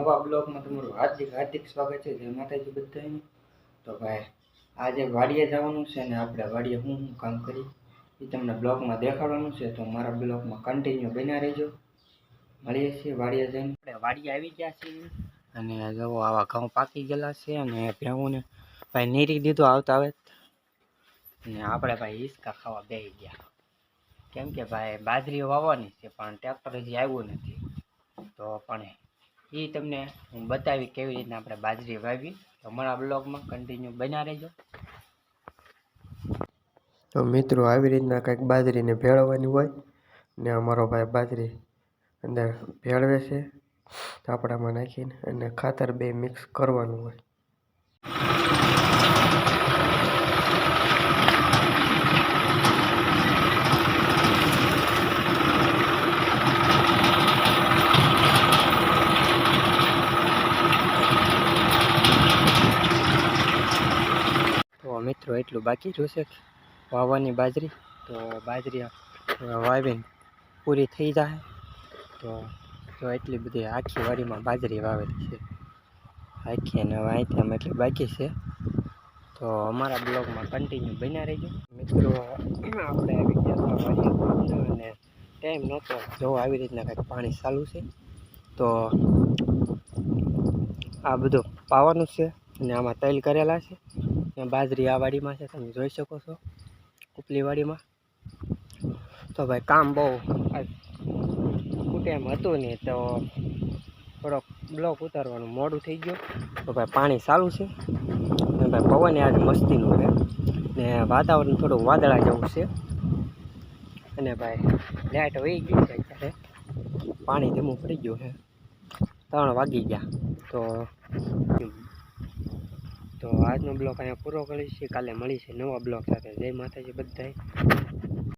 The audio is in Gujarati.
નવા બ્લોગમાં તમારું હાર્દિક હાર્દિક સ્વાગત છે. જય માતાજી બધાને. તો ભાઈ આજે વાડીએ જવાનું છે ને આપણે વાડીએ હું કામ કરી એ તમને બ્લોગમાં દેખાડવાનું છે. તો મારા બ્લોગમાં કન્ટિન્યુ બન્યા રહેજો. મળીએ છીએ વાડીએ જઈને. આપણે વાડીએ આવી ગયા છીએ અને જો આવા ઘઉં પાકી ગયેલા છે અને ભેહુંને ભાઈ નીરી દીધું આવતા આવે અને આપણે ભાઈ હિસકા ખાવા બેસી ગયા. કેમ કે ભાઈ બાજરી વાવવાની છે પણ ટ્રેક્ટર હજી આવ્યું નથી. તો પણ એ તમને હું બતાવી કેવી રીતના આપણે બાજરી વાવી. તો અમારા બ્લોગમાં કન્ટિન્યુ બન્યા રહેજો. તો મિત્રો આવી રીતના કંઈક બાજરીને ભેળવવાની હોય ને અમારો ભાઈ બાજરી અંદર ભેળવે છે તાપડામાં નાખીને અને ખાતર બે મિક્સ કરવાનું હોય. તો મિત્રો એટલું બાકી રહ્યું છે વાવવાની બાજરી. તો બાજરી વાવીને પૂરી થઈ જાય. તો જો એટલી બધી આખી વાડીમાં બાજરી વાવેલી છે આખી, અને હવે અહીંથી આમ એટલી બાકી છે. તો અમારા બ્લોગમાં કન્ટિન્યુ બન્યા રહેજો મિત્રો. આપણે આવી ગયા વાડીએ અને ટાઈમ નહોતો. જો આવી રીતના કંઈક પાણી ચાલુ છે. તો આ બધું પાવાનું છે અને આમાં તૈલ કરેલા છે. બાજરી આ વાડીમાં છે, તમે જોઈ શકો છો ઉપલી વાડીમાં. તો ભાઈ કામ બહુ ટાઈમ હતું નહીં તો થોડોક બ્લોક ઉતારવાનું મોડું થઈ ગયું. તો ભાઈ પાણી ચાલુ છે ને ભાઈ પવન આજે મસ્તીનું છે ને વાતાવરણ થોડું વાદળા જેવું છે. અને ભાઈ લાઇટ વહી ગઈ છે અત્યારે, પાણી ધીમું પડી ગયું છે. 3 વાગી ગયા. તો આજનો બ્લોગ અહીંયા પૂરો કરીશું. કાલે મળીશું નવા બ્લોગ સાથે. જય માતાજી બધાય.